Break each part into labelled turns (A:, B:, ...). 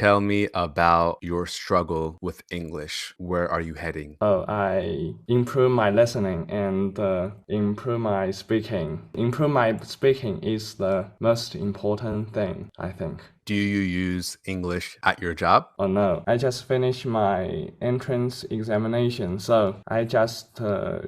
A: Tell me about your struggle with English. Where are you heading?
B: Oh, I improve my listening and improve my speaking. Improve my speaking is the most important thing, I think.
A: Do you use English at your job?
B: Oh no, I just finished my entrance examination, so I just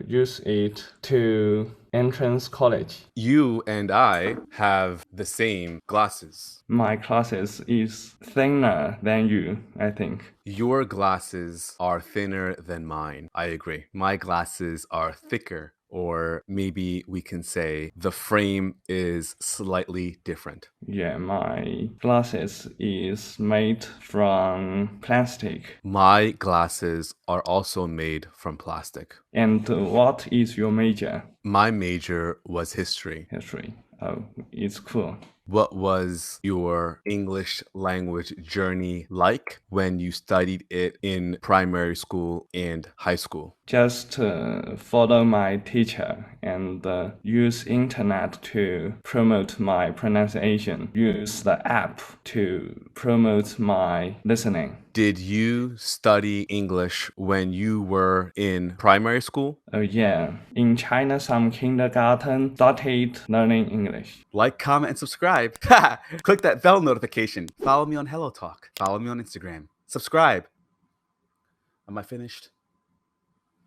B: use it to entrance college.
A: You and I have the same glasses.
B: My classes is thinner than you, I think.
A: Your glasses are thinner than mine. I agree. My glasses are thicker, or maybe we can say the frame is slightly different.
B: Yeah, my glasses is made from plastic.
A: My glasses are also made from plastic.
B: And what is your major?
A: My major was history.
B: History. Oh, it's cool.
A: What was your English language journey like when you studied it in primary school and high school?
B: Just follow my teacher and use internet to promote my pronunciation. Use the app to promote my listening.
A: Did you study English when you were in primary school?
B: Oh yeah, in China, some kindergarten started learning English.
A: Like, comment, and subscribe. Click that bell notification. Follow me on HelloTalk. Follow me on Instagram. Subscribe. Am I finished?